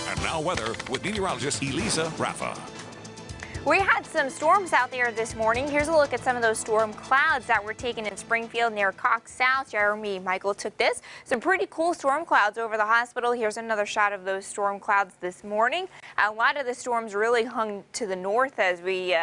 And now weather with meteorologist Elisa Raffa. We had some storms out there this morning. Here's a look at some of those storm clouds that were taken in Springfield near Cox South. Jeremy Michael took this. Some pretty cool storm clouds over the hospital. Here's another shot of those storm clouds this morning. A lot of the storms really hung to the north as we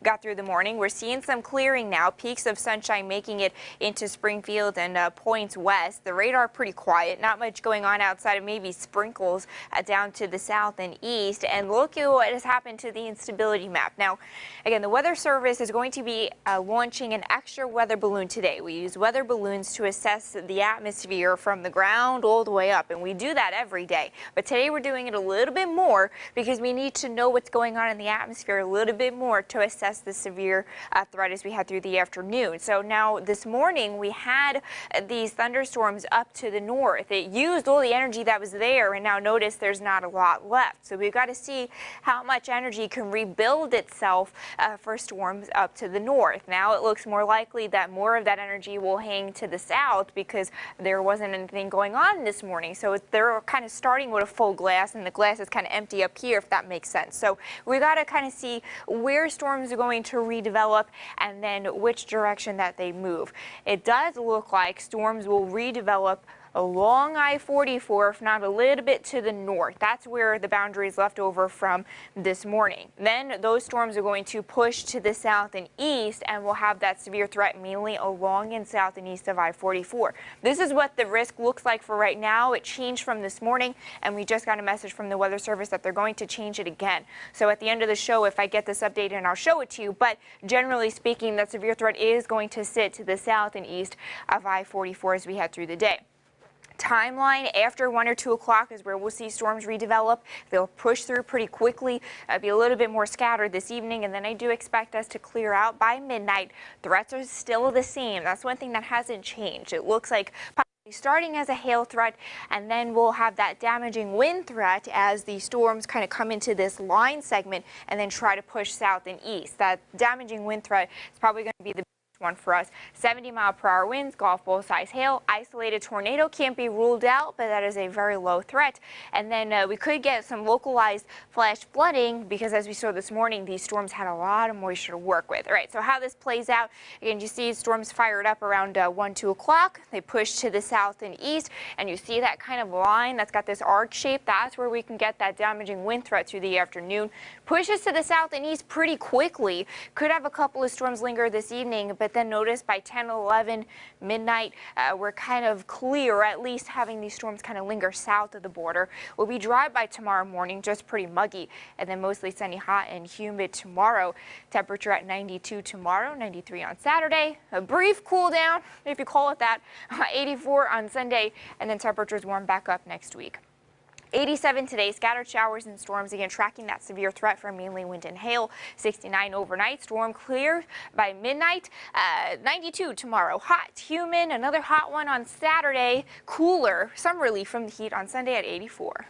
got through the morning. We're seeing some clearing now. Peaks of sunshine making it into Springfield and points west. The radar pretty quiet. Not much going on outside of maybe sprinkles down to the south and east. And look at what has happened to the instability map. Now, again, the Weather Service is going to be launching an extra weather balloon today. We use weather balloons to assess the atmosphere from the ground all the way up, and we do that every day. But today we're doing it a little bit more because we need to know what's going on in the atmosphere a little bit more to assess the severe threat as we head through the afternoon. So now this morning we had these thunderstorms up to the north. It used all the energy that was there, and now notice there's not a lot left. So we've got to see how much energy can rebuild itself for storms up to the north. Now it looks more likely that more of that energy will hang to the south because there wasn't anything going on this morning. So they're kind of starting with a full glass, and the glass is kind of empty up here, if that makes sense. So we got to kind of see where storms are going to redevelop and then which direction that they move. It does look like storms will redevelop along I-44, if not a little bit to the north. That's where the boundary is left over from this morning. Then those storms are going to push to the south and east, and we'll have that severe threat mainly along and south and east of I-44. This is what the risk looks like for right now. It changed from this morning, and we just got a message from the Weather Service that they're going to change it again. So at the end of the show, if I get this updated, and I'll show it to you, but generally speaking, that severe threat is going to sit to the south and east of I-44 as we head through the day. Timeline after 1 or 2 o'clock is where we'll see storms redevelop. They'll push through pretty quickly, be a little bit more scattered this evening, and then I do expect us to clear out by midnight. Threats are still the same. That's one thing that hasn't changed. It looks like starting as a hail threat, and then we'll have that damaging wind threat as the storms kind of come into this line segment and then try to push south and east. That damaging wind threat is probably going to be the one for us. 70-mile-per-hour winds, golf ball size hail, isolated tornado can't be ruled out, but that is a very low threat. And then we could get some localized flash flooding because, as we saw this morning, these storms had a lot of moisture to work with. All right, so how this plays out, again, you see storms fired up around 1, 2 o'clock. They push to the south and east, and you see that kind of line that's got this arc shape. That's where we can get that damaging wind threat through the afternoon. Pushes to the south and east pretty quickly. Could have a couple of storms linger this evening, but then notice by 10, 11, midnight, we're kind of clear, at least having these storms kind of linger south of the border. We'll be dry by tomorrow morning, just pretty muggy, and then mostly sunny, hot, and humid tomorrow. Temperature at 92 tomorrow, 93 on Saturday. A brief cool down, if you call it that, 84 on Sunday, and then temperatures warm back up next week. 87 today, scattered showers and storms, again tracking that severe threat from mainly wind and hail. 69 overnight, storm clear by midnight. 92 tomorrow, hot, humid, another hot one on Saturday, cooler, some relief from the heat on Sunday at 84.